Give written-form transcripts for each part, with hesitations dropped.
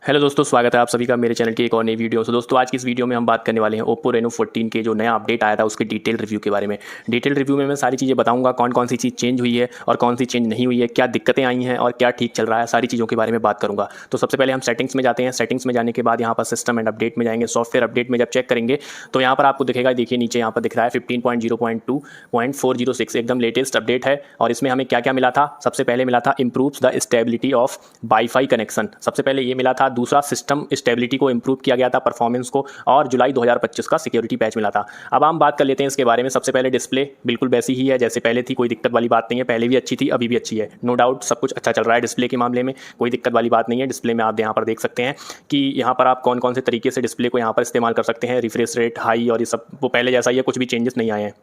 Hello दोस्तों, स्वागत है आप सभी का मेरे चैनल की एक और नई वीडियो से। दोस्तों आज की इस वीडियो में हम बात करने वाले हैं Oppo Reno 14 के जो नया अपडेट आया था उसके डिटेल रिव्यू के बारे में। डिटेल रिव्यू में मैं सारी चीज़ें बताऊंगा, कौन कौन सी चीज़ चेंज हुई है और कौन सी चेंज नहीं हुई है, क्या दिक्कतें आई हैं और क्या ठीक चल रहा है, सारी चीज़ों के बारे में बात करूँगा। तो सबसे पहले हम सेटिंग्स में जाते हैं। सेटिंग्स में जाने के बाद यहाँ पर सिस्टम एंड अपडेट में जाएंगे। सॉफ्टवेयर अपडेट में जब चेक करेंगे तो यहाँ पर आपको दिखेगा, देखिए नीचे यहाँ पर दिख रहा है 15.0.2.406 एकदम लेटेस्ट अपडेट है। और इसमें हमें क्या क्या मिला था? सबसे पहले मिला था improves the stability of wifi connection, सबसे पहले ये मिला था। दूसरा, सिस्टम स्टेबिलिटी को इंप्रूव किया गया था, परफॉर्मेंस को, और जुलाई 2025 का सिक्योरिटी पैच मिला था। अब हम बात कर लेते हैं इसके बारे में। सबसे पहले डिस्प्ले बिल्कुल वैसी ही है जैसे पहले थी, कोई दिक्कत वाली बात नहीं है। पहले भी अच्छी थी, अभी भी अच्छी है, नो डाउट सब कुछ अच्छा चल रहा है। डिस्प्ले के मामले में कोई दिक्कत वाली बात नहीं है। डिस्प्ले में आप यहाँ पर देख सकते हैं कि यहाँ पर आप कौन कौन से तरीके से डिस्प्ले को यहाँ पर इस्तेमाल कर सकते हैं। रिफ्रेश रेट हाई और ये सब वो पहले जैसा ही है, कुछ भी चेंजेस नहीं आए हैं।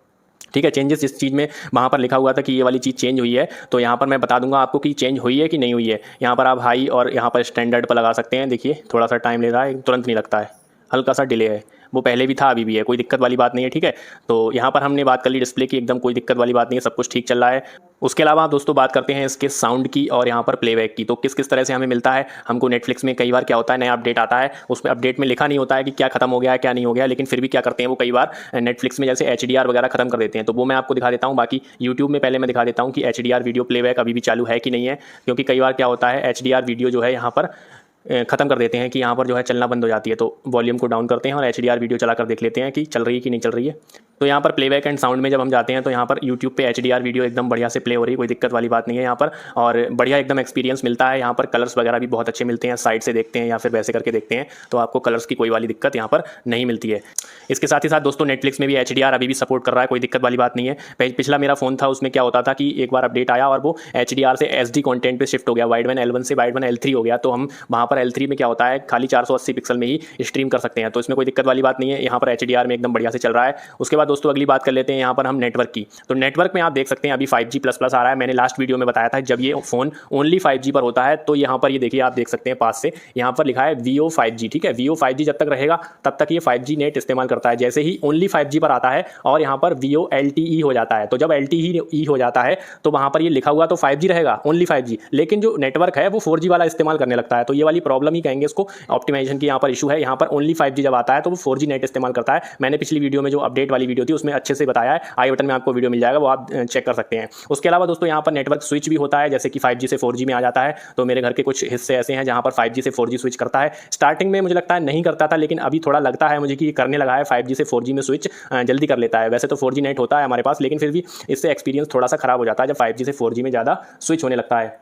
ठीक है, चेंजेस इस चीज़ में वहाँ पर लिखा हुआ था कि ये वाली चीज़ चेंज हुई है, तो यहाँ पर मैं बता दूंगा आपको कि चेंज हुई है कि नहीं हुई है। यहाँ पर आप हाई और यहाँ पर स्टैंडर्ड पर लगा सकते हैं। देखिए थोड़ा सा टाइम ले रहा है, तुरंत नहीं लगता है, हल्का सा डिले है। वो पहले भी था, अभी भी है, कोई दिक्कत वाली बात नहीं है। ठीक है, तो यहाँ पर हमने बात कर ली डिस्प्ले की, एकदम कोई दिक्कत वाली बात नहीं है, सब कुछ ठीक चल रहा है। उसके अलावा आप दोस्तों बात करते हैं इसके साउंड की और यहाँ पर प्लेबैक की। तो किस किस तरह से हमें मिलता है हमको नेटफ्लिक्स में कई बार क्या होता है, नया अपडेट आता है, उसमें अपडेट में लिखा नहीं होता है कि क्या खत्म हो गया है क्या नहीं हो गया, लेकिन फिर भी क्या करते हैं वो कई बार नेटफ्लिक्स में जैसे HDR वगैरह खत्म कर देते हैं। तो वो मैं आपको दिखा देता हूँ। बाकी यूट्यूब में पहले मैं दिखा देता हूँ कि HDR वीडियो प्लेबैक अभी भी चालू है कि नहीं है, क्योंकि कई बार क्या होता है HDR वीडियो जो है यहाँ पर ख़त्म कर देते हैं कि यहाँ पर जो है चलना बंद हो जाती है। तो वॉल्यूम को डाउन करते हैं और HDR वीडियो चला कर देख लेते हैं कि चल रही है कि नहीं चल रही है। तो यहाँ पर प्लेबैक एंड साउंड में जब हम जाते हैं तो यहाँ पर यूट्यूब पे HDR वीडियो एकदम बढ़िया से प्ले हो रही है, कोई दिक्कत वाली बात नहीं है यहाँ पर, और बढ़िया एकदम एक्सपीरियंस मिलता है। यहाँ पर कलर्स वगैरह भी बहुत अच्छे मिलते हैं, साइड से देखते हैं या फिर वैसे करके देखते हैं तो आपको कलर्स की कोई वाली दिक्कत यहाँ पर नहीं मिलती है। इसके साथ ही साथ दोस्तों नेटफ्लिक्स में भी HDR अभी भी सपोर्ट कर रहा है, कोई दिक्कत वाली बात नहीं है। पिछला मेरा फ़ोन था, उसमें क्या होता था कि एक बार अपडेट आया और वो HDR से SD कंटेंट पे शिफ्ट हो गया, वाइड वन L1 से वाइड वन L3 हो गया। तो हम वहाँ पर L3 में क्या होता है, खाली 480 पिक्सल में ही स्ट्रीम कर सकते हैं, तो इसमें कोई दिक्कत वाली बात नहीं है। यहाँ पर HDR में एकदम बढ़िया से चल रहा है। उसके बाद दोस्तों अगली बात कर लेते हैं यहाँ पर हम नेटवर्क की। तो नेटवर्क में आप देख सकते हैं अभी 5G++ आ रहा है। मैंने लास्ट वीडियो में बताया था जब ये फ़ोन ओनली 5G पर होता है, तो यहाँ पर ये देखिए आप देख सकते हैं पास से यहाँ पर लिखा है Vio 5G। ठीक है, Vio 5G जब तक रहेगा तब तक ये 5G नेट इस्तेमाल करता है। जैसे ही ओनली 5G पर आता है और यहाँ पर Vio LTE हो जाता है, तो जब LTE हो जाता है तो वहाँ पर ये लिखा हुआ तो 5G रहेगा, ओनली 5G, लेकिन जो नेटवर्क है वो 4G वाला इस्तेमाल करने लगता है। तो ये वाली प्रॉब्लम ही कहेंगे इसको, ऑप्टिमाइजेशन की यहाँ पर इशू है। यहाँ पर ओनली 5G जब आता है तो वो 4G नेट इस्तेमाल करता है। मैंने पिछली वीडियो में जो अपडेट वाली वीडियो थी उसमें अच्छे से बताया है, आई बटन में आपको वीडियो मिल जाएगा, वो आप चेक कर सकते हैं। उसके अलावा दोस्तों यहाँ पर नेटवर्क स्विच भी होता है, जैसे कि 5G से 4G में आ जाता है। तो मेरे घर के कुछ हिस्से ऐसे हैं जहाँ पर 5G से 4G स्विच करता है। स्टार्टिंग में मुझे लगता है नहीं करता था, लेकिन अभी थोड़ा लगता है मुझे कि करने लगा है, 5G से 4G में स्विच जल्दी कर लेता है। वैसे तो 4G नेट होता है हमारे पास, लेकिन फिर भी इससे एक्सपीरियंस थोड़ा सा खराब हो जाता है जब 5G से 4G में ज़्यादा स्विच होने लगता है।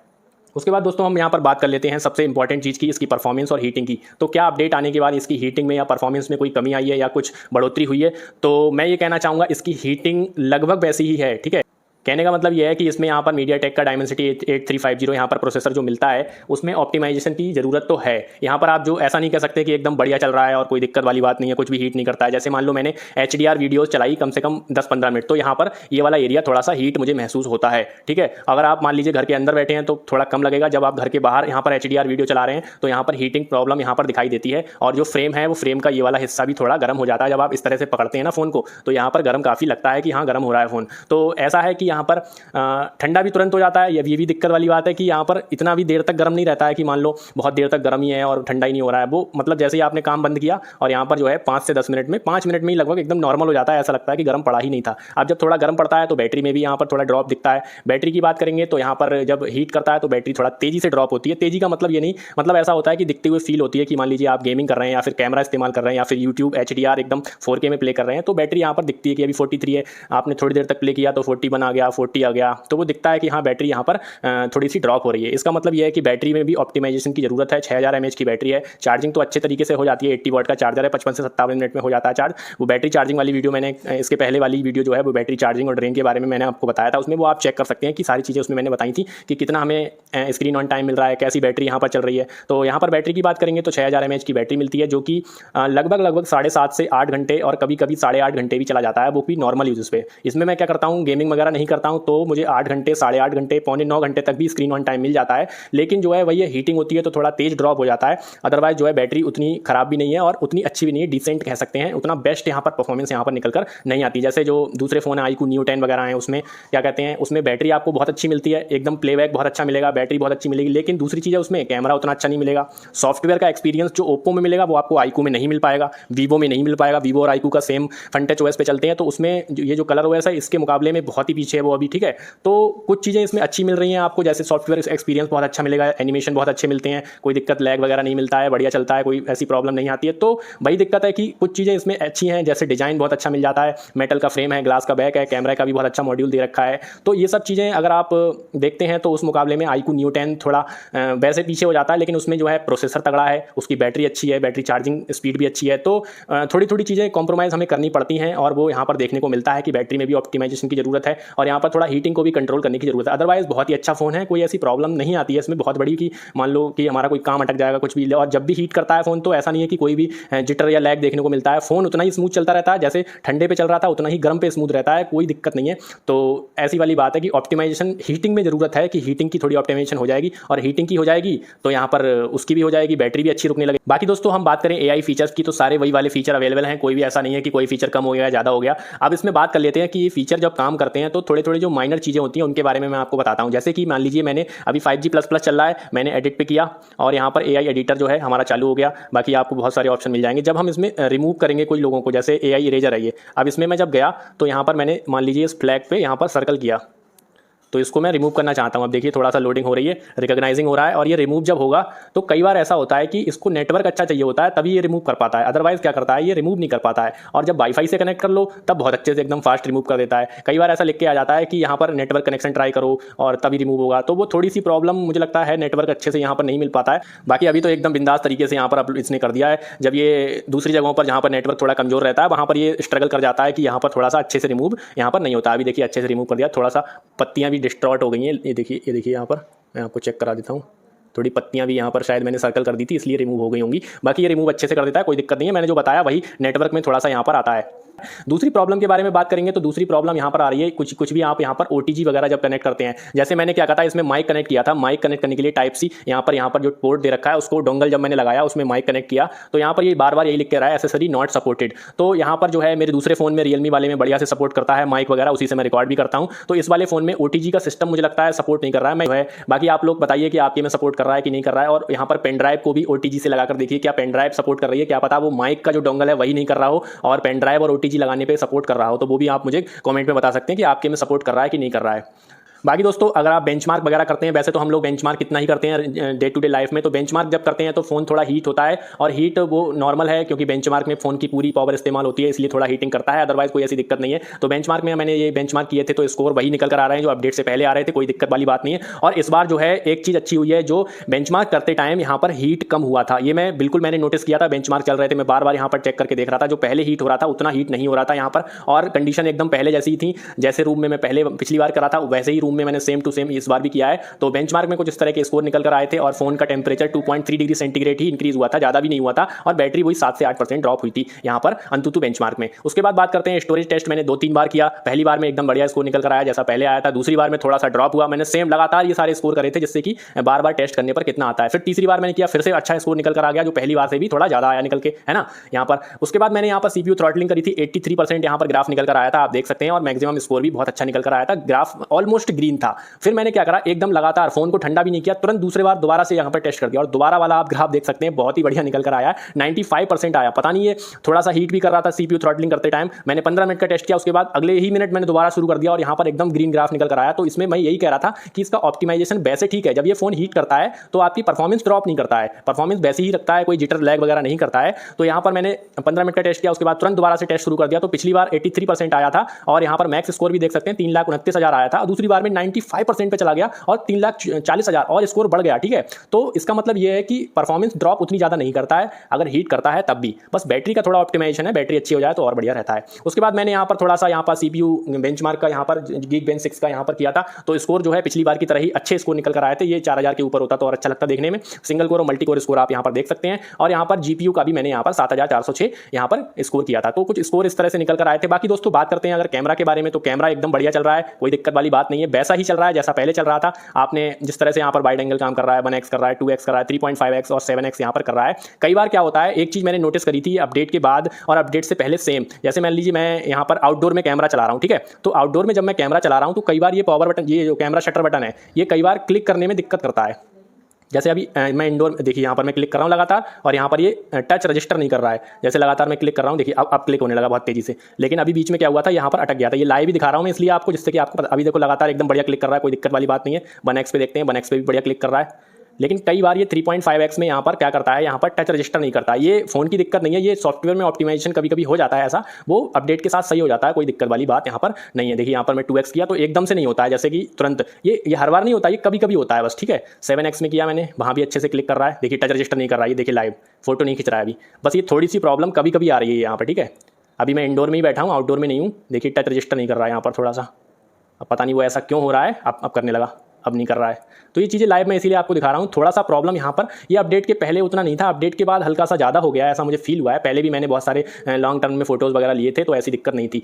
उसके बाद दोस्तों हम यहाँ पर बात कर लेते हैं सबसे इंपॉर्टेंट चीज़ की, इसकी परफॉर्मेंस और हीटिंग की। तो क्या अपडेट आने के बाद इसकी हीटिंग में या परफॉर्मेंस में कोई कमी आई है या कुछ बढ़ोतरी हुई है? तो मैं ये कहना चाहूँगा इसकी हीटिंग लगभग वैसी ही है। ठीक है, कहने का मतलब यह है कि इसमें यहाँ पर MediaTek का Dimensity 8350 यहाँ पर प्रोसेसर जो मिलता है उसमें ऑप्टिमाइजेशन की ज़रूरत तो है। यहाँ पर आप जो ऐसा नहीं कह सकते कि एकदम बढ़िया चल रहा है और कोई दिक्कत वाली बात नहीं है, कुछ भी हीट नहीं करता है। जैसे मान लो मैंने HDR वीडियोस चलाई कम से कम 10-15 मिनट, तो यहाँ पर ये वाला एरिया थोड़ा सा हीट मुझे महसूस होता है। ठीक है, अगर आप मान लीजिए घर के अंदर बैठे हैं तो थोड़ा कम लगेगा। जब आप घर के बाहर यहाँ पर HDR वीडियो चला रहे हैं तो यहाँ पर हीटिंग प्रॉब्लम यहाँ पर दिखाई देती है, और जो फ्रेम है वो फ्रेम का ये वाला हिस्सा भी थोड़ा गर्म हो जाता है। जब आप इस तरह से पकड़ते हैं ना फ़ोन को तो यहाँ पर गर्म काफ़ी लगता है कि हाँ गर्म हो रहा है फ़ोन। तो ऐसा है कि यहाँ पर ठंडा भी तुरंत हो जाता है। ये भी दिक्कत वाली बात है कि यहाँ पर इतना भी देर तक गर्म नहीं रहता है कि मान लो बहुत देर तक गर्म ही है और ठंडा ही नहीं हो रहा है। वो मतलब जैसे ही आपने काम बंद किया और यहाँ पर जो है 5 से 10 मिनट में, 5 मिनट में ही लगभग एकदम नॉर्मल हो जाता है, ऐसा लगता है कि गर्म पड़ा ही नहीं था। अब जब थोड़ा गर्म पड़ता है तो बैटरी में भी यहाँ पर थोड़ा ड्रॉप दिखता है। बैटरी की बात करेंगे तो यहाँ पर जब हीट करता है तो बैटरी थोड़ा तेज़ी से ड्रॉप होती है। तेज़ी का मतलब ये नहीं, मतलब ऐसा होता है कि दिखते हुए फील होती है कि मान लीजिए आप गेमिंग कर रहे हैं या फिर कैमरा इस्तेमाल कर रहे हैं या फिर यूट्यूब HDR एकदम 4K में प्ले कर रहे हैं, तो बैटरी यहाँ पर दिखती है कि अभी 43 है। आपने थोड़ी देर तक प्ले किया तो 41 आ गया, 40 आ गया, तो वो दिखता है कि हाँ बैटरी यहाँ पर थोड़ी सी ड्रॉप हो रही है। इसका मतलब यह है कि बैटरी में भी ऑप्टिमाइजेशन की जरूरत है। 6000 mAh की बैटरी है, चार्जिंग तो अच्छे तरीके से हो जाती है, 80 वाट का चार्जर है, 55 से 57 मिनट में हो जाता है चार्ज। वो बैटरी चार्जिंग वाली वीडियो मैंने, इसके पहले वाली वीडियो जो है वो बैटरी चार्जिंग और ड्रेन के बारे में मैंने आपको बताया था, उसमें वो आप चेक कर सकते हैं कि सारी चीज़ें उसमें मैंने बताई थी कि कितना हमें स्क्रीन ऑन टाइम मिल रहा है, कैसी बैटरी यहाँ पर चल रही है। तो यहाँ पर बैटरी की बात करेंगे तो 6000 mAh की बैटरी मिलती है, जो कि लगभग 7.5 से 8 घंटे और कभी कभी 8.5 घंटे भी चला जाता है, वो भी नॉर्मल यूज़ पे। इसमें मैं क्या करता हूँ, गेमिंग वगैरह नहीं करता हूँ तो मुझे 8 घंटे, साढ़े 8 घंटे, पौने 9 घंटे तक भी स्क्रीन ऑन टाइम मिल जाता है। लेकिन जो है वही है, हीटिंग होती है तो थोड़ा तेज ड्रॉप हो जाता है। अदरवाइज जो है बैटरी उतनी खराब भी नहीं है और उतनी अच्छी भी नहीं है, डिसेंट कह सकते हैं। उतना बेस्ट यहाँ पर परफॉर्मेंस यहाँ पर निकल कर नहीं आती। जैसे जो दूसरे फोन है iQOO Neo 10 वगैरह हैं, उसमें क्या कहते हैं, उसमें बैटरी आपको बहुत अच्छी मिलती है, एकदम प्लेबैक बहुत अच्छा मिलेगा, बैटरी बहुत अच्छी मिलेगी। लेकिन दूसरी चीज़ है, उसमें कैमरा उतना अच्छा नहीं मिलेगा। सॉफ्टवेयर का एक्सपीरियंस जो ओप्पो में मिलेगा वो आपको iQOO में नहीं मिल पाएगा, वीवो में नहीं मिल पाएगा। वीवो और iQOO का सेम फ्रंट टच ओएस पे चलते हैं, तो उसमें ये जो कलर ओएस है इसके मुकाबले में बहुत ही पीछे है वो अभी, ठीक है। तो कुछ चीज़ें इसमें अच्छी मिल रही हैं आपको, जैसे सॉफ्टवेयर एक्सपीरियंस बहुत अच्छा मिलेगा, एनिमेशन बहुत अच्छे मिलते हैं, कोई दिक्कत लैग वगैरह नहीं मिलता है, बढ़िया चलता है, कोई ऐसी प्रॉब्लम नहीं आती है। तो वही दिक्कत है कि कुछ चीज़ें इसमें अच्छी हैं, जैसे डिज़ाइन बहुत अच्छा मिल जाता है, मेटल का फ्रेम है, ग्लास का बैक है, कैमरा का भी बहुत अच्छा मॉड्यूल दे रखा है। तो ये सब चीज़ें अगर आप देखते हैं तो उस मुकाबले में iQOO Neo 10 थोड़ा वैसे पीछे हो जाता है। लेकिन उसमें जो है प्रोसेसर तगड़ा है, उसकी बैटरी अच्छी है, बैटरी चार्जिंग स्पीड भी अच्छी है। तो थोड़ी थोड़ी चीज़ें कॉम्प्रोमाइज़ हमें करनी पड़ती हैं और वो यहाँ पर देखने को मिलता है कि बैटरी में भी ऑप्टिमाइजेशन की जरूरत है और यहाँ पर थोड़ा हीटिंग को भी कंट्रोल करने की जरूरत है। अदरवाइज बहुत ही अच्छा फोन है, कोई ऐसी प्रॉब्लम नहीं आती है इसमें बहुत बड़ी कि मान लो कि हमारा कोई काम अटक जाएगा कुछ भी। और जब भी हीट करता है फोन तो ऐसा नहीं है कि कोई भी जिटर या लैग देखने को मिलता है, फोन उतना ही स्मूथ चलता रहता है, जैसे ठंडे पे चल रहा था उतना ही गर्म पे स्मूथ रहता है, कोई दिक्कत नहीं है। तो ऐसी वाली बात है कि ऑप्टिमाइजेशन हीटिंग में जरूरत है कि हीटिंग की थोड़ी ऑप्टिमाइजेशन हो जाएगी, और हीटिंग की हो जाएगी तो यहाँ पर उसकी भी हो जाएगी, बैटरी भी अच्छी रुकने लगे। बाकी दोस्तों हम बात करें AI फीचर्स की तो सारे वही वाले फीचर अवेलेबल हैं, कोई भी ऐसा नहीं है कि कोई फीचर कम हो गया ज़्यादा हो गया। अब इसमें बात कर लेते हैं कि ये फीचर जब काम करते हैं तो थोड़े थोड़े जो माइनर चीज़ें होती हैं उनके बारे में मैं आपको बताता हूँ। जैसे कि मान लीजिए मैंने अभी 5G++ चल रहा है, मैंने एडिट पे किया और यहाँ पर AI एडिटर जो है हमारा चालू हो गया। बाकी आपको बहुत सारे ऑप्शन मिल जाएंगे। जब हम इसमें रिमूव करेंगे कोई लोगों को, जैसे AI इरेजर है ये, अब इसमें मैं जब गया तो यहाँ पर मैंने मान लीजिए इस फ्लैग पे यहाँ पर सर्कल किया तो इसको मैं रिमूव करना चाहता हूं। अब देखिए थोड़ा सा लोडिंग हो रही है, रिकॉग्नाइजिंग हो रहा है, और ये रिमूव जब होगा तो कई बार ऐसा होता है कि इसको नेटवर्क अच्छा चाहिए होता है तभी ये रिमूव कर पाता है, अदरवाइज क्या करता है ये रिमूव नहीं कर पाता है। और जब वाईफाई से कनेक्ट कर लो तब बहुत अच्छे से एकदम फास्ट रिमूव कर देता है। कई बार ऐसा लिख के आ जाता है कि यहाँ पर नेटवर्क कनेक्शन ट्राई करो और तभी रिमूव होगा, तो वो थोड़ी सी प्रॉब्लम मुझे लगता है नेटवर्क अच्छे से यहाँ पर नहीं मिल पाता है। बाकी अभी तो एकदम बिंदास तरीके से यहाँ पर इसने कर दिया है। जब ये दूसरी जगहों पर जहाँ पर नेटवर्क थोड़ा कमजोर रहता है वहाँ पर ये स्ट्रगल कर जाता है कि यहाँ पर थोड़ा सा अच्छे से रिमूव यहाँ पर नहीं होता। अभी देखिए अच्छे से रिमूव कर दिया, थोड़ा सा पत्तियाँ भी डिस्ट्रॉट हो गई हैं, ये देखिए यहाँ पर मैं आपको चेक करा देता हूँ। थोड़ी पत्तियां भी यहाँ पर शायद मैंने सर्कल कर दी थी इसलिए रिमूव हो गई होंगी। बाकी ये रिमूव अच्छे से कर देता है, कोई दिक्कत नहीं है। मैंने जो बताया वही नेटवर्क में थोड़ा सा यहाँ पर आता है। दूसरी प्रॉब्लम के बारे में बात करेंगे तो दूसरी प्रॉब्लम यहाँ पर आ रही है, कुछ भी आप यहाँ पर OTG वगैरह जब कनेक्ट करते हैं, जैसे मैंने क्या कहा था इसमें माइक कनेक्ट किया था, माइक कनेक्ट करने के लिए टाइप सी यहाँ पर जो पोर्ट दे रखा है उसको डोंगल जब मैंने लगाया उसमें माइक कनेक्ट किया तो यहाँ पर ये बार बार यही लिख के रहा है एसेसरी नॉट सपोर्टेड। तो यहाँ पर जो है मेरे दूसरे फोन में रियलमी वाले में बढ़िया से सपोर्ट करता है माइक वगैरह, उसी से मैं रिकॉर्ड भी करता हूँ। तो इस वाले फोन में OTG का सिस्टम मुझे लगता है सपोर्ट नहीं कर रहा है। मैं जो है बाकी आप लोग बताइए कि आपके में सपोर्ट कर रहा है कि नहीं कर रहा है। और यहाँ पर पेन ड्राइव को भी OTG से लगाकर देखिए क्या पेन ड्राइव सपोर्ट कर रही है, क्या पता वो माइक का जो डोंगल है वही नहीं कर रहा हो और पेन ड्राइव और OTG लगाने पे सपोर्ट कर रहा हो। तो वो भी आप मुझे कमेंट में बता सकते हैं कि आपके में सपोर्ट कर रहा है कि नहीं कर रहा है। बाकी दोस्तों अगर आप बेंचमार्क वगैरह करते हैं, वैसे तो हम लोग बेंचमार्क कितना ही करते हैं डे टू डे लाइफ में, तो बेंचमार्क जब करते हैं तो फ़ोन थोड़ा हीट होता है और हीट वो नॉर्मल है क्योंकि बेंचमार्क में फ़ोन की पूरी पावर इस्तेमाल होती है इसलिए थोड़ा हीटिंग करता है, अदरवाइज कोई ऐसी दिक्कत नहीं है। तो बेंचमार्क में मैंने ये बेंचमार्क किए थे तो स्कोर वही निकल कर आ रहे हैं जो अपडेट से पहले आ रहे थे, कोई दिक्कत वाली बात नहीं है। और इस बार जो है एक चीज़ अच्छी हुई है, जो बेंचमार्क करते टाइम यहाँ पर हीट कम हुआ था, ये मैं बिल्कुल मैंने नोटिस किया था। बेंचमार्क चल रहे थे, मैं बार बार यहाँ पर चेक करके देख रहा था, जो पहले हीट हो रहा था उतना हीट नहीं हो रहा था यहाँ पर, और कंडीशन एकदम पहले जैसी ही थी, जैसे रूम में मैं पहले पिछली बार करा था वैसे ही रूम में मैंने सेम टू सेम इस बार भी किया है। तो बेंचमार्क में कुछ इस तरह के स्कोर निकल कर आए थे और फोन का टेंपरेचर 2.3 डिग्री सेंटीग्रेड ही इंक्रीज हुआ था, ज्यादा भी नहीं हुआ था, और बैटरी वही 7 से 8% ड्रॉप हुई थी यहाँ पर अंतुतु बेंचमार्क में। उसके बाद बात करते हैं स्टोरेज टेस्ट। मैंने 2-3 बार किया, पहली बार में एकदम बढ़िया स्कोर निकल कर आया जैसा पहले आया था, दूसरी बार में थोड़ा सा ड्रॉप हुआ। मैंने सेम लगातार ये सारे स्कोर करे थे जिससे कि बार बार टेस्ट करने पर कितना आता है। फिर तीसरी बार मैंने किया, फिर से अच्छा स्कोर निकल कर आ गया, जो पहली बार से भी थोड़ा ज्यादा आया निकल के, है ना यहाँ पर। उसके बाद मैंने यहाँ पर CPU थ्रॉटलिंग करी थी, 83% यहाँ पर ग्राफ निकल कर आया था, आप देख सकते हैं, और मैक्सिमम स्कोर भी बहुत अच्छा निकल कर आया था, ग्राफ ऑलमोस्ट ग्रीन था। फिर मैंने क्या करा, एकदम लगातार फोन को ठंडा भी नहीं किया, तुरंत दूसरे बार दोबारा से यहाँ पर टेस्ट कर दिया और दोबारा वाला आप ग्राफ देख सकते हैं बहुत ही बढ़िया निकल कर आया, 95% आया। पता नहीं ये थोड़ा सा हीट भी कर रहा था CPU थ्रॉटलिंग करते टाइम। मैंने 15 मिनट का टेस्ट किया, उसके बाद अगले ही मिनट मैंने दोबारा शुरू कर दिया और यहाँ पर एकदम ग्रीन ग्राफ निकल कर आया। तो इसमें मैं यही कह रहा था कि इसका ऑप्टिमाइजेशन वैसे ठीक है, जब ये फोन हीट करता है तो आपकी परफॉर्मेंस ड्रॉप नहीं करता है, परफॉर्मेंस वैसे ही रखता है, कोई जिटर लैग वगैरह नहीं करता है। तो यहाँ पर मैंने 15 मिनट का टेस्ट किया, उसके बाद तुरंत दोबारा से टेस्ट शुरू कर दिया। तो पिछली बार 83% आया था और यहाँ पर मैक्स स्कोर भी देख सकते हैं 3,29,000 आया था, दूसरी बार में 95% पे चला गया और 3,40,000 और स्कोर बढ़ गया, ठीक है। तो इसका मतलब ये है कि परफॉर्मेंस ड्रॉप उतनी ज़्यादा नहीं करता है, अगर हीट करता है तब भी, बस बैटरी का थोड़ा ऑप्टिमाइजेशन है, बैटरी अच्छी हो जाए तो और बढ़िया रहता है। उसके बाद मैंने यहाँ पर थोड़ा सा यहाँ पर CPU बेंचमार्क का यहाँ पर Geekbench 6 का यहाँ पर किया था, तो स्कोर जो है पिछली बार की तरह ही अच्छे स्कोर निकल कर आए थे। ये 4,000 के ऊपर होता तो और अच्छा लगता देखने में। सिंगल कोर और मल्टी कोर स्कोर आप यहाँ पर देख सकते हैं, और यहाँ पर GPU का भी मैंने यहाँ पर 7,406 यहाँ पर स्कोर किया था, तो कुछ स्कोर इस तरह से निकल कर आए थे। बाकी दोस्तों बात करते हैं अगर कैमरा के बारे में, तो कैमरा एकदम बढ़िया चल रहा है, कोई दिक्कत वाली बात नहीं है, वैसा ही चल रहा है जैसा पहले चल रहा था। आपने जिस तरह से यहाँ पर वाइड एंगल काम कर रहा है, 1x कर रहा है, 2x कर रहा है, 3.5x और 7x यहाँ पर कर रहा है। कई बार क्या होता है, एक चीज़ मैंने नोटिस करी थी अपडेट के बाद और अपडेट से पहले सेम, जैसे मान लीजिए मैं यहाँ पर आउटडोर में कैमरा चला रहा हूँ, ठीक है, तो आउटडोर में जब मैं कैमरा चला रहा हूँ तो कई बार ये पावर बटन, ये जो कैमरा शटर बटन है, ये कई बार क्लिक करने में दिक्कत करता है। जैसे अभी मैं इंडोर, देखिए यहाँ पर मैं क्लिक कर रहा हूँ लगातार और यहाँ पर ये टच रजिस्टर नहीं कर रहा है। जैसे लगातार मैं क्लिक कर रहा हूँ, देखिए अब क्लिक होने लगा बहुत तेजी से, लेकिन अभी बीच में क्या हुआ था, यहाँ पर अटक गया था। ये लाइव भी दिखा रहा हूँ मैं इसलिए आपको, जिससे कि आपको पता। अभी देखो लगातार एकदम बढ़िया क्लिक कर रहा है, कोई दिक्कत वाली बात नहीं है। 1x पे देखते हैं, 1x पे भी बढ़िया क्लिक कर रहा है, लेकिन कई बार ये 3.5x में यहाँ पर क्या करता है, यहाँ पर टच रजिस्टर नहीं करता। ये फ़ोन की दिक्कत नहीं है, ये सॉफ्टवेयर में ऑप्टिमाइजेशन कभी कभी हो जाता है ऐसा, वो अपडेट के साथ सही हो जाता है, कोई दिक्कत वाली बात यहाँ पर नहीं है। देखिए यहाँ पर मैं 2x किया तो एकदम से नहीं होता है, जैसे कि तुरंत, ये हर बार नहीं होता, ये कभी कभी होता है बस, ठीक है। 7x में किया मैंने, वहाँ भी अच्छे से क्लिक कर रहा है, देखिए टच रजिस्टर नहीं कर रहा है, ये देखिए लाइव फोटो नहीं खिंच रहा है अभी, बस ये थोड़ी सी प्रॉब्लम कभी कभी आ रही है यहाँ पर, ठीक है। अभी मैं इंडोर में ही बैठा हूँ, आउटडोर में नहीं हूँ, देखिए टच रजिस्टर नहीं कर रहा है यहाँ पर थोड़ा सा, अब पता नहीं वो ऐसा क्यों हो रहा है, अब करने लगा, अब नहीं कर रहा है। तो ये चीज़ें लाइव में इसीलिए आपको दिखा रहा हूँ, थोड़ा सा प्रॉब्लम यहाँ पर, ये अपडेट के पहले उतना नहीं था, अपडेट के बाद हल्का सा ज़्यादा हो गया है, ऐसा मुझे फील हुआ है। पहले भी मैंने बहुत सारे लॉन्ग टर्म में फोटोज़ वगैरह लिए थे तो ऐसी दिक्कत नहीं थी।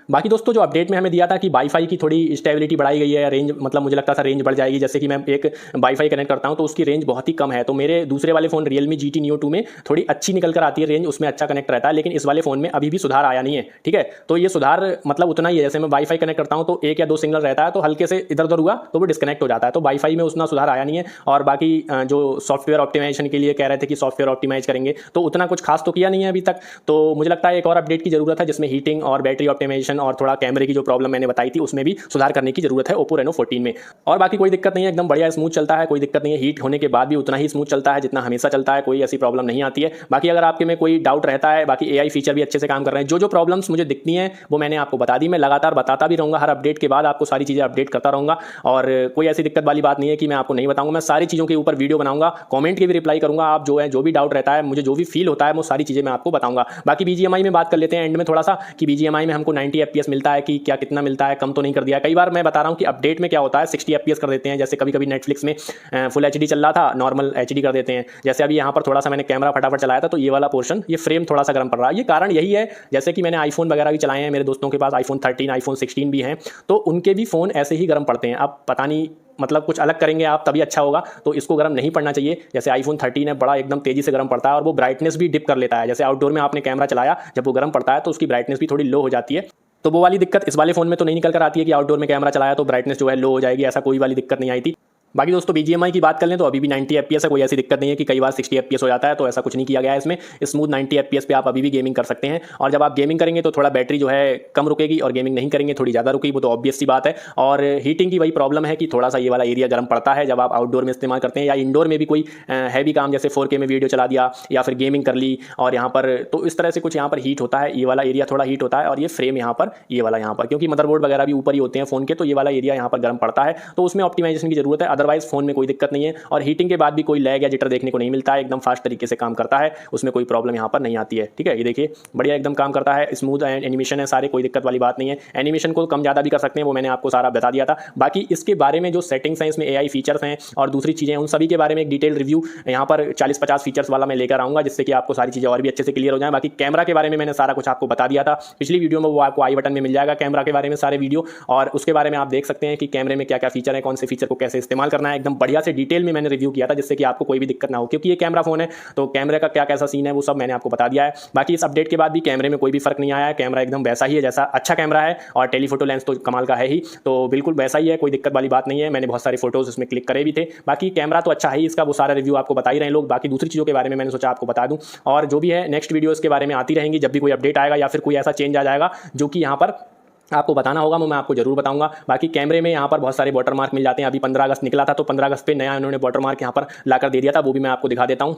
बाकी दोस्तों जो अपडेट में हमें दिया था कि वाईफाई की थोड़ी स्टेबिलिटी बढ़ाई गई है, रेंज, मतलब मुझे लगता था रेंज बढ़ जाएगी। जैसे कि मैं एक वाईफाई कनेक्ट करता हूँ तो उसकी रेंज बहुत ही कम है, तो मेरे दूसरे वाले फ़ोन Realme GT Neo 2 में थोड़ी अच्छी निकल कर आती है रेंज, उसमें अच्छा कनेक्ट रहता है, लेकिन इस वाले फ़ोन में अभी भी सुधार आया नहीं है, ठीक है। तो ये सुधार मतलब उतना ही है, जैसे मैं वाईफाई कनेक्ट करता हूँ तो 1 या 2 सिग्नल रहता है, तो हल्के से इधर उधर हुआ तो वो डिस्कनेक्ट हो जाता है, तो वाईफाई में उतना सुधार आया नहीं है। और बाकी जो सॉफ्टवेयर ऑप्टिमाइजेशन के लिए कह रहे थे कि सॉफ्टवेयर ऑप्टिमाइज करेंगे, तो उतना कुछ खास तो किया नहीं है अभी तक। तो मुझे लगता है एक और अपडेट की जरूरत है, जिसमें हीटिंग और बैटरी ऑप्टिमाइजेशन और थोड़ा कैमरे की जो प्रॉब्लम मैंने बताई थी उसमें भी सुधार करने की जरूरत है Oppo Reno 14 में। और बाकी कोई दिक्कत नहीं है, एकदम बढ़िया स्मूथ चलता है, कोई दिक्कत नहीं है। हीट होने के बाद भी उतना ही स्मूथ चलता है जितना हमेशा चलता है, कोई ऐसी प्रॉब्लम नहीं आती है। बाकी अगर आपके में कोई डाउट रहता है, बाकी AI फीचर भी अच्छे से काम कर रहे हैं, जो प्रॉब्लम्स मुझे दिखती हैं वो मैंने आपको बता दी, मैं लगातार बताता भी रहूँगा, हर अपडेट के बाद आपको सारी चीज़ें अपडेट करता रहूँगा। और कोई ऐसी दिक्कत वाली बात नहीं है कि मैं आपको नहीं बताऊँगा, मैं सारी चीज़ों के ऊपर वीडियो बनाऊँगा, कॉमेंट के भी रिप्लाई करूँगा। आप जो है, जो भी डाउट रहता है, मुझे जो भी फील होता है, वो सारी चीज़ें मैं आपको बताऊँगा। बाकी BGMI में बात कर लेते हैं एंड में थोड़ा सा, कि BGMI में हमको 90 FPS मिलता है कि क्या, कितना मिलता है, कम तो नहीं कर दिया। कई बार मैं बता रहा हूँ कि अपडेट में क्या होता है, 60 FPS कर देते हैं, जैसे कभी कभी नेटफ्लिक्स में फुल HD चल रहा था, नॉर्मल HD कर देते हैं। जैसे अभी यहाँ पर थोड़ा सा मैंने कैमरा फटाफट चलाया था तो ये वाला पोर्शन, ये फ्रेम थोड़ा सा गर्म पड़ रहा है। ये कारण यही है, जैसे कि मैंने आईफोन वगैरह भी चलाए हैं, मेरे दोस्तों के पास iPhone 13 iPhone 16 भी हैं, तो उनके भी फ़ोन ऐसे ही गर्म पड़ते हैं। अब पता नहीं, मतलब कुछ अलग करेंगे आप तभी अच्छा होगा, तो इसको गर्म नहीं पड़ना चाहिए। जैसे iPhone 13 है, बड़ा एकदम तेजी से गर्म पड़ता है और वो ब्राइटनेस भी डिप कर लेता है। जैसे आउटडोर में आपने कैमरा चलाया, जब वो गर्म पड़ता है तो उसकी ब्राइटनेस भी थोड़ी लो हो जाती है, तो वो वाली दिक्कत इस वाले फ़ोन में तो नहीं निकल कर आती है कि आउटडोर में कैमरा चलाया तो ब्राइटनेस जो है लो हो जाएगी, ऐसा कोई वाली दिक्कत नहीं आई थी। बाकी दोस्तों BGMI की बात कर लें तो अभी भी 90 FPS है, कोई ऐसी दिक्कत नहीं है कि कई बार 60 FPS हो जाता है, तो ऐसा कुछ नहीं किया गया है इसमें। स्मूथ 90 FPS पे आप अभी भी गेमिंग कर सकते हैं। और जब आप गेमिंग करेंगे तो थोड़ा बैटरी जो है कम रुकेगी, और गेमिंग नहीं करेंगे थोड़ी ज़्यादा रुकेगी, वो तो ऑब्वियस सी बात है। और हीटिंग की वही प्रॉब्लम है कि थोड़ा सा ये वाला एरिया गर्म पड़ता है जब आप आउटडोर में इस्तेमाल करते हैं, या इंडोर में भी कोई हैवी काम जैसे 4K में वीडियो चला दिया या फिर गेमिंग कर ली, और यहाँ पर तो इस तरह से कुछ यहाँ पर हीट होता है, ये वाला एरिया थोड़ा हीट होता है। और ये फ्रेम यहाँ पर, ये वाला यहाँ पर, क्योंकि मदरबोर्ड वगैरह भी ऊपर ही होते हैं फ़ोन के, तो ये वाला एरिया यहाँ पर गर्म पड़ता है, तो उसमें ऑप्टिमाइजेशन की जरूरत है। अदरवाइज फ़ोन में कोई दिक्कत नहीं है, और हीटिंग के बाद भी कोई लैग या जिटर देखने को नहीं मिलता है, एकदम फास्ट तरीके से काम करता है, उसमें कोई प्रॉब्लम यहाँ पर नहीं आती है, ठीक है। ये देखिए बढ़िया एकदम काम करता है, स्मूथ एनिमेशन है सारे, कोई दिक्कत वाली बात नहीं है। एनिमेशन को कम ज़्यादा भी कर सकते हैं, वो मैंने आपको सारा बता दिया था। बाकी इसके बारे में जो सेटिंग्स हैं, इसमें AI फीचर्स हैं और दूसरी चीज़ें, उन सभी के बारे में एक डिटेल रिव्यू यहाँ पर 40-50 फीचर्स वाला मैं लेकर आऊँगा, जिससे कि आपको सारी चीज़ें और भी अच्छे से क्लियर हो जाए। बाकी कैमरा के बारे में मैंने सारा कुछ आपको बता दिया था पिछली वीडियो में, वो आपको आई बटन में मिल जाएगा कैमरा के बारे में सारे वीडियो, और उसके बारे में आप देख सकते हैं कि कैमरे में क्या क्या फीचर है, कौन से फीचर को कैसे इस्तेमाल करना है, एकदम बढ़िया से डिटेल में मैंने रिव्यू किया था, जिससे कि आपको कोई भी दिक्कत ना हो, क्योंकि ये कैमरा फोन है तो कैमरे का क्या कैसा सीन है वो सब मैंने आपको बता दिया है। बाकी इस अपडेट के बाद भी कैमरे में कोई भी फर्क नहीं आया है, कैमरा एकदम वैसा ही है जैसा अच्छा कैमरा है, और टेलीफोटो लेंस तो कमाल का है ही, तो बिल्कुल वैसा ही है, कोई दिक्कत वाली बात नहीं है। मैंने बहुत सारे फोटोज इसमें क्लिक करे भी थे, बाकी कैमरा तो अच्छा है ही इसका, वो सारा रिव्यू आपको बता ही रहे लोग। बाकी दूसरी चीज़ों के बारे में मैंने सोचा आपको बता दूं, और जो भी है नेक्स्ट वीडियोज़ के बारे में आती रहेंगी, जब भी कोई अपडेट आएगा या फिर कोई ऐसा चेंज आ जाएगा जो कि यहाँ पर आपको बताना होगा, मैं आपको जरूर बताऊंगा। बाकी कैमरे में यहाँ पर बहुत सारे वाटरमार्क मिल जाते हैं, अभी 15 अगस्त निकला था तो 15 अगस्त पे नया इन्होंने वाटरमार्क यहाँ पर लाकर दे दिया था, वो भी मैं आपको दिखा देता हूँ।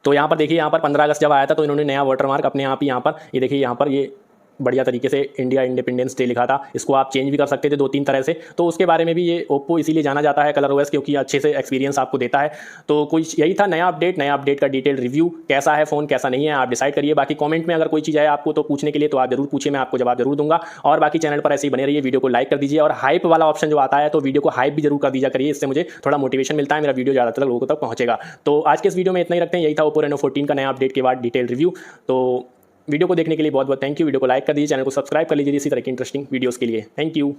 तो यहाँ पर देखिए, यहाँ पर 15 अगस्त जब आया था तो इन्होंने नया वाटरमार्क अपने आप ही यहाँ पर, ये देखिए यहाँ पर ये बढ़िया तरीके से इंडिया इंडिपेंडेंस डे लिखा था। इसको आप चेंज भी कर सकते थे 2-3 तरह से, तो उसके बारे में भी ये ओप्पो इसीलिए जाना जाता है कलर ओएस, क्योंकि अच्छे से एक्सपीरियंस आपको देता है। तो कुछ यही था नया अपडेट का डिटेल रिव्यू, कैसा है फ़ोन कैसा नहीं है आप डिसाइड करिए। बाकी कॉमेंट में अगर कोई चीज़ है आपको तो पूछने के लिए तो आप जरूर पूछिए, मैं आपको जवाब जरूर दूंगा। और बाकी चैनल पर ऐसे ही बने रहिए, वीडियो को लाइक कर दीजिए और हाइप वाला ऑप्शन जो आता है तो वीडियो को हाइप भी जरूर कर दीजिए करिए, इससे मुझे थोड़ा मोटिवेशन मिलता है, मेरा वीडियो ज़्यादातर लोगों तक पहुंचेगा। तो आज के इस वीडियो में इतना ही रखते हैं, यही था ओप्पो रेनो 14 का नया अपडेट के बाद डिटेल रिव्यू। तो वीडियो को देखने के लिए बहुत बहुत थैंक यू। वीडियो को लाइक कर दीजिए, चैनल को सब्सक्राइब कर लीजिए इसी तरह की इंटरेस्टिंग वीडियोस के लिए। Thank you.